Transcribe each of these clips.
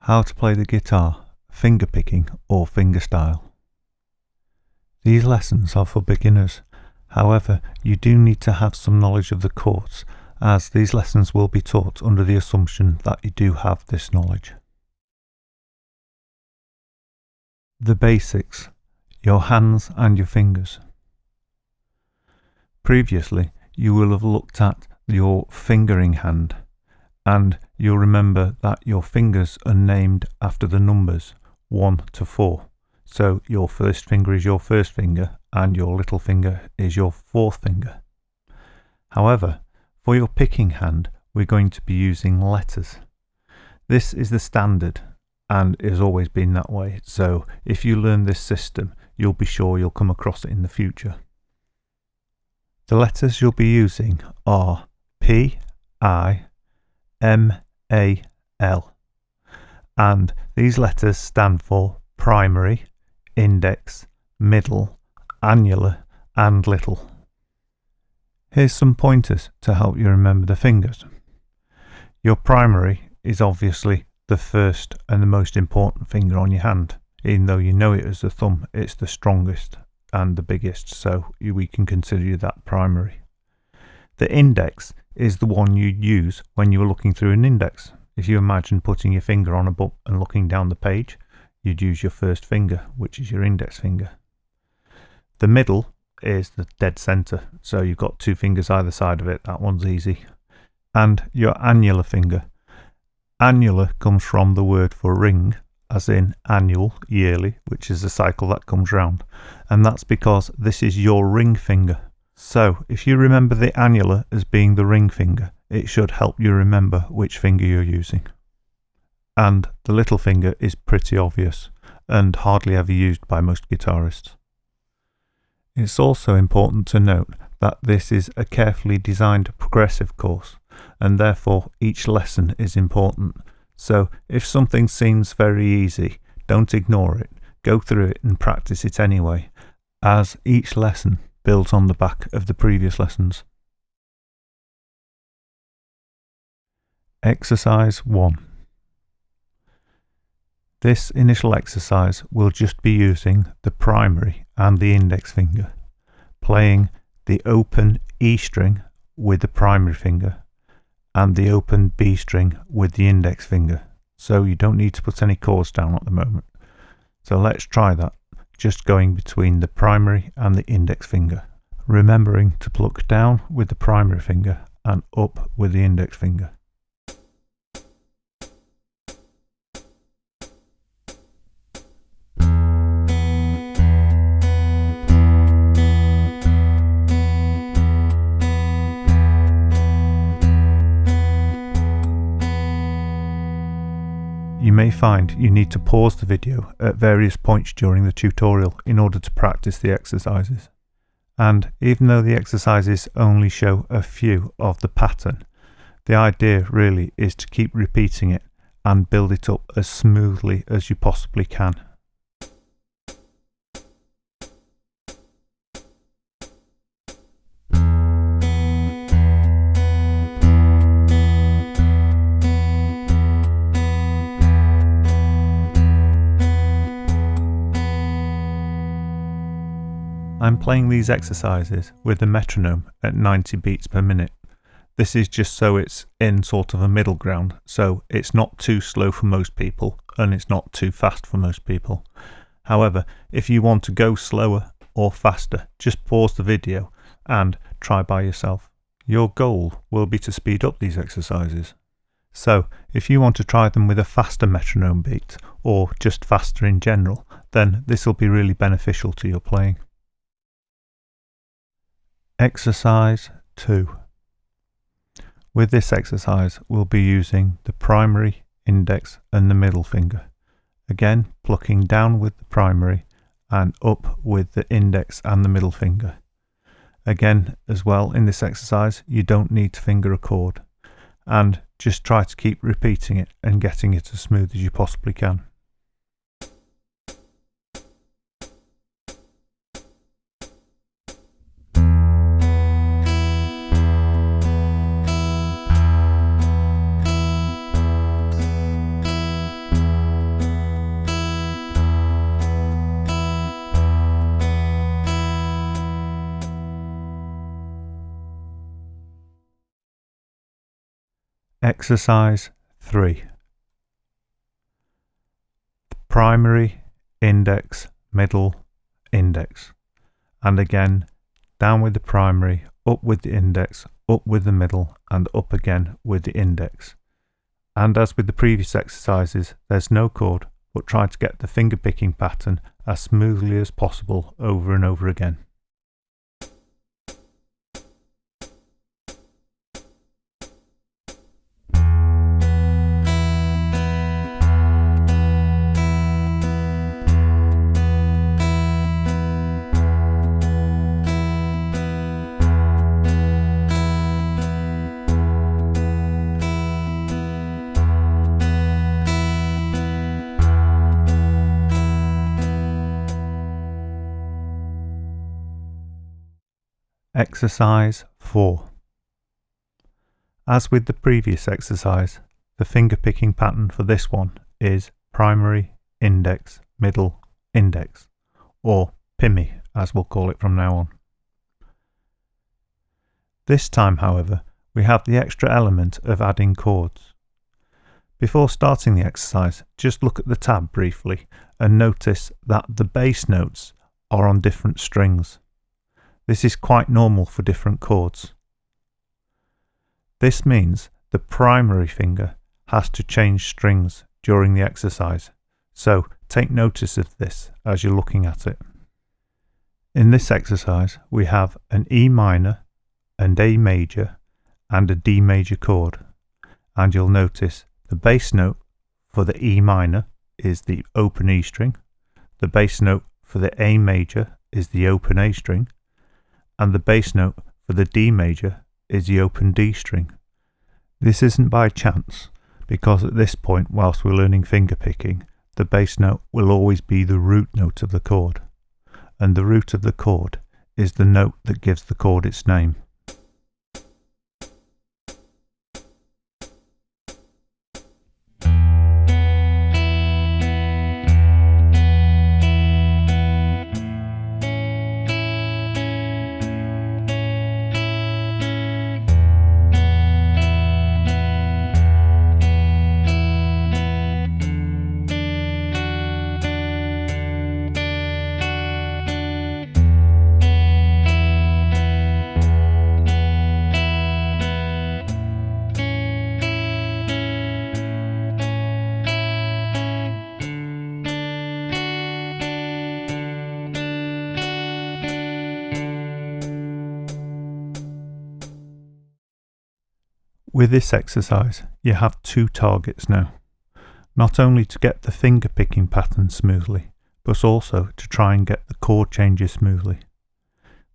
How to play the guitar, fingerpicking or fingerstyle. These lessons are for beginners. However, you do need to have some knowledge of the chords, as these lessons will be taught under the assumption that you do have this knowledge. The basics: your hands and your fingers. Previously, you will have looked at your fingering hand, and you'll remember that your fingers are named after the numbers 1 to 4. So your first finger is your first finger and your little finger is your fourth finger. However, for your picking hand, we're going to be using letters. This is the standard and has always been that way. So if you learn this system, you'll be sure you'll come across it in the future. The letters you'll be using are P, I, M, A, L, and these letters stand for primary, index, middle, annular and little. Here's some pointers to help you remember the fingers. Your primary is obviously the first and the most important finger on your hand. Even though you know it as the thumb, it's the strongest and the biggest, so we can consider that primary. The index is the one you'd use when you were looking through an index. If you imagine putting your finger on a book and looking down the page, you'd use your first finger, which is your index finger. The middle is the dead center, so you've got two fingers either side of it. That one's easy. And your annular finger. Annular comes from the word for ring, as in annual, yearly, which is a cycle that comes round. And that's because this is your ring finger. So if you remember the annular as being the ring finger, it should help you remember which finger you're using. And the little finger is pretty obvious and hardly ever used by most guitarists. It's also important to note that this is a carefully designed progressive course, and therefore each lesson is important. So if something seems very easy, don't ignore it. Go through it and practice it anyway, as each lesson builds on the back of the previous lessons. Exercise 1. This initial exercise will just be using the primary and the index finger, playing the open E string with the primary finger and the open B string with the index finger. So you don't need to put any chords down at the moment. So let's try that, just going between the primary and the index finger, remembering to pluck down with the primary finger and up with the index finger. You may find you need to pause the video at various points during the tutorial in order to practice the exercises. And even though the exercises only show a few of the pattern, the idea really is to keep repeating it and build it up as smoothly as you possibly can. I'm playing these exercises with the metronome at 90 beats per minute. This is just so it's in sort of a middle ground, so it's not too slow for most people and it's not too fast for most people. However, if you want to go slower or faster, just pause the video and try by yourself. Your goal will be to speed up these exercises. So if you want to try them with a faster metronome beat or just faster in general, then this will be really beneficial to your playing. Exercise 2. With this exercise, we'll be using the primary, index and the middle finger. Again, plucking down with the primary and up with the index and the middle finger. Again, as well, in this exercise, you don't need to finger a chord. And just try to keep repeating it and getting it as smooth as you possibly can. Exercise 3. Primary, index, middle, index. And again, down with the primary, up with the index, up with the middle, and up again with the index. And as with the previous exercises, there's no chord, but try to get the finger picking pattern as smoothly as possible over and over again. Exercise 4. As with the previous exercise, the finger picking pattern for this one is primary, index, middle, index, or PIMI as we'll call it from now on. This time, however, we have the extra element of adding chords. Before starting the exercise, just look at the tab briefly and notice that the bass notes are on different strings. This is quite normal for different chords. This means the primary finger has to change strings during the exercise, so take notice of this as you're looking at it. In this exercise we have an E minor, an A major and a D major chord, and you'll notice the bass note for the E minor is the open E string, the bass note for the A major is the open A string, and the bass note for the D major is the open D string. This isn't by chance, because at this point, whilst we're learning finger picking, the bass note will always be the root note of the chord, and the root of the chord is the note that gives the chord its name. With this exercise, you have two targets now. Not only to get the finger picking pattern smoothly, but also to try and get the chord changes smoothly.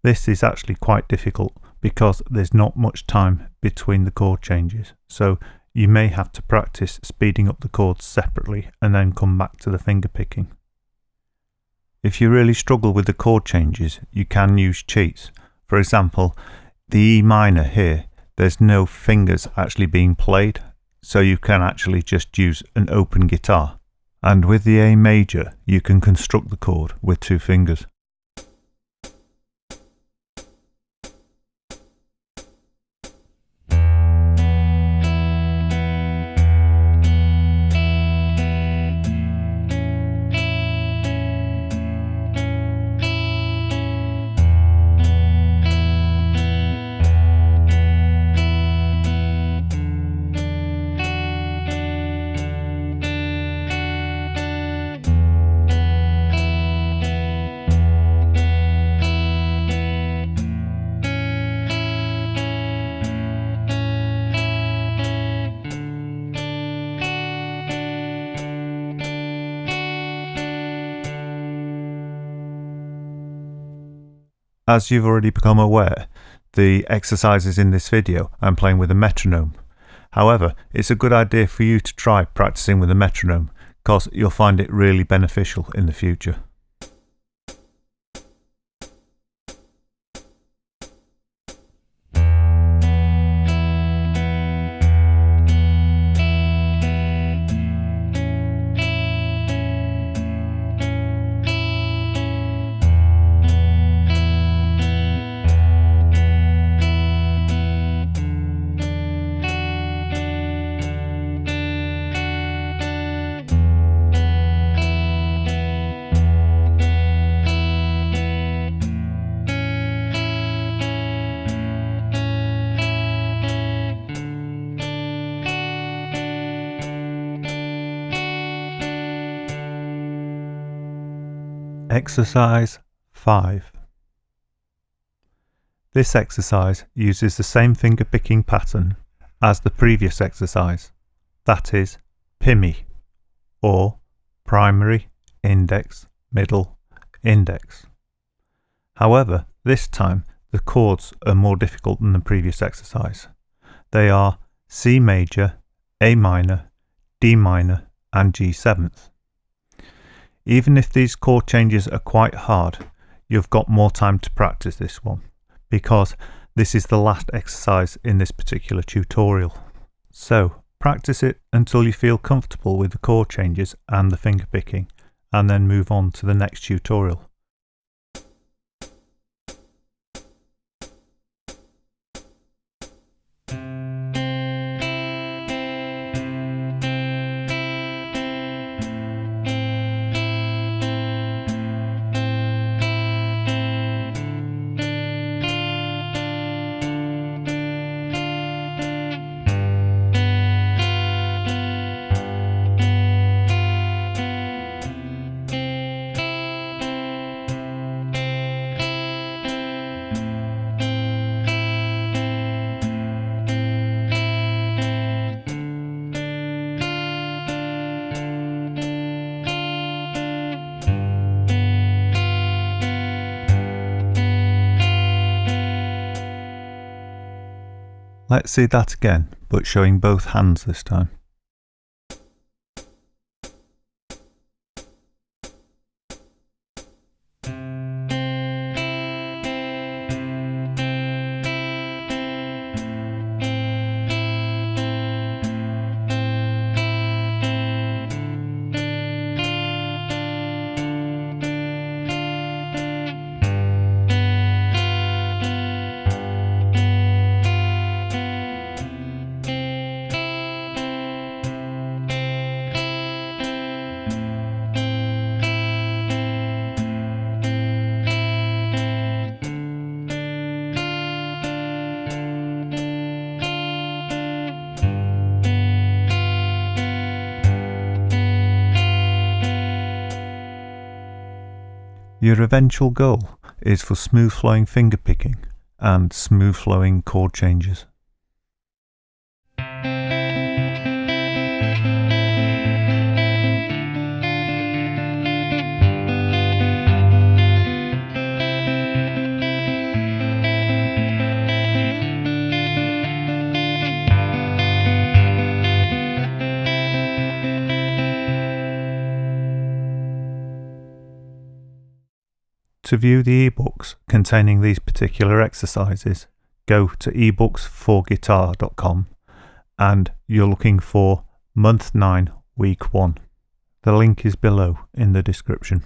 This is actually quite difficult because there's not much time between the chord changes, so you may have to practice speeding up the chords separately and then come back to the finger picking. If you really struggle with the chord changes, you can use cheats. For example, the E minor here, there's no fingers actually being played, so you can actually just use an open guitar. And with the A major, you can construct the chord with two fingers. As you've already become aware, the exercises in this video I'm playing with a metronome. However, it's a good idea for you to try practicing with a metronome because you'll find it really beneficial in the future. Exercise 5. This exercise uses the same finger picking pattern as the previous exercise, that is PIMI, or primary, index, middle, index. However, this time the chords are more difficult than the previous exercise. They are C major, A minor, D minor and G7th. Even if these chord changes are quite hard, you've got more time to practice this one, because this is the last exercise in this particular tutorial. So practice it until you feel comfortable with the chord changes and the finger picking, and then move on to the next tutorial. Let's see that again, but showing both hands this time. Your eventual goal is for smooth flowing finger picking and smooth flowing chord changes. To view the eBooks containing these particular exercises, go to eBooks4guitar.com and you're looking for month 9, week 1. The link is below in the description.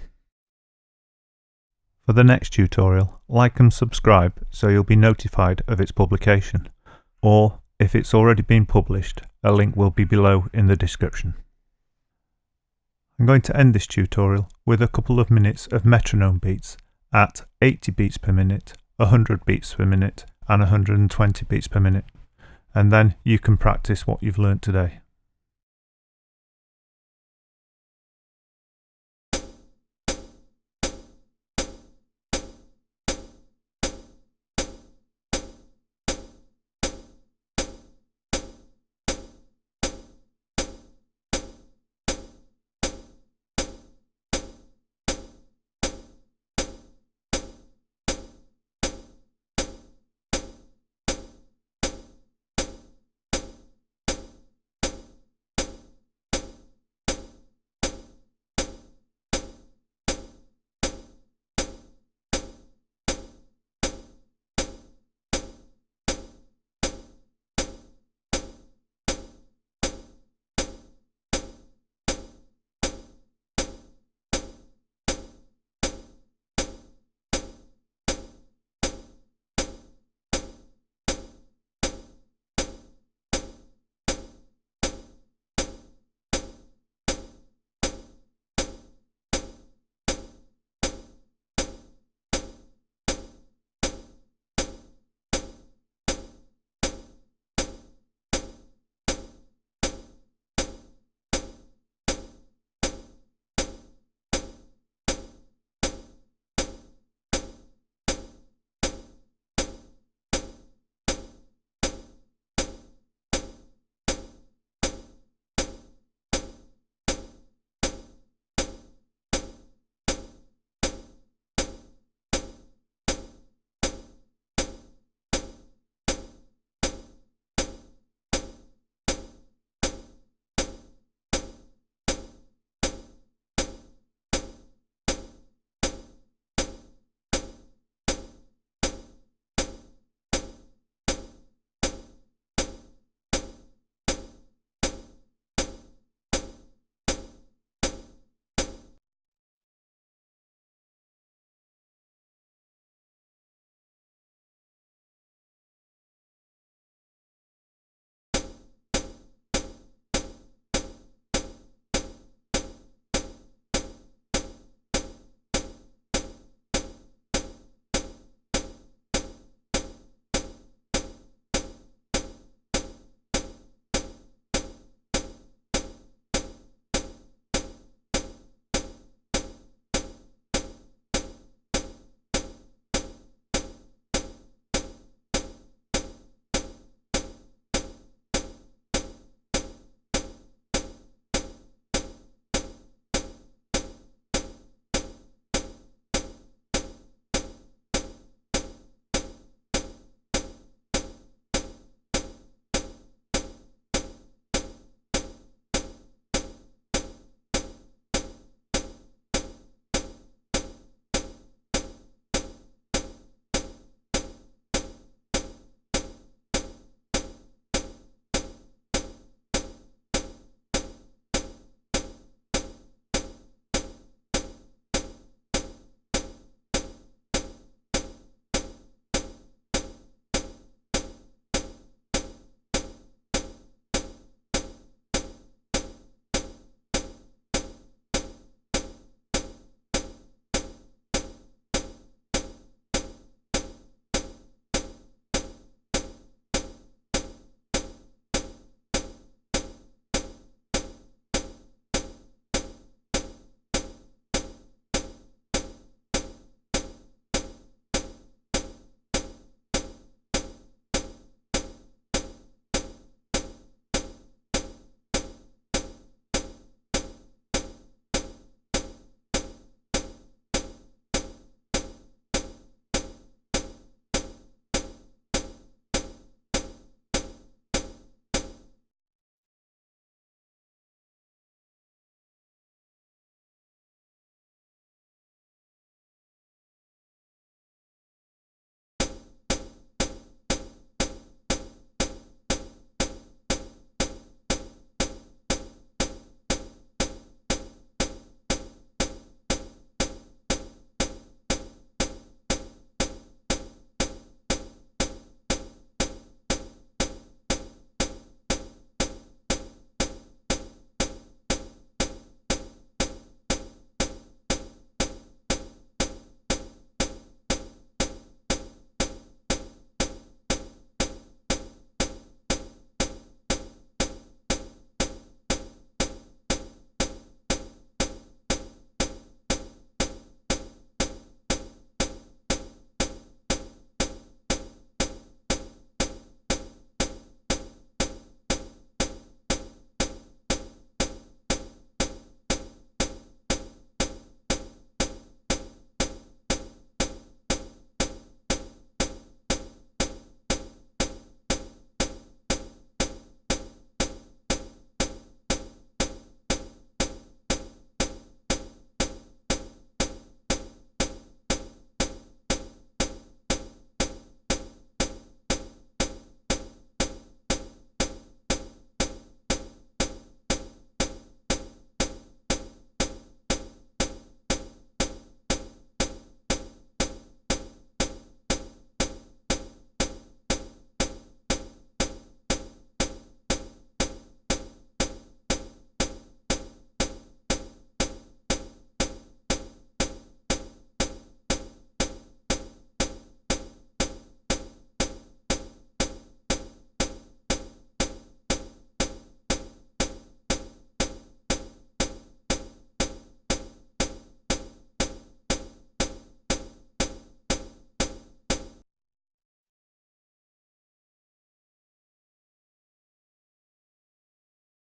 For the next tutorial, like and subscribe so you'll be notified of its publication, or if it's already been published, a link will be below in the description. I'm going to end this tutorial with a couple of minutes of metronome beats at 80 beats per minute, 100 beats per minute and 120 beats per minute, and then you can practice what you've learnt today.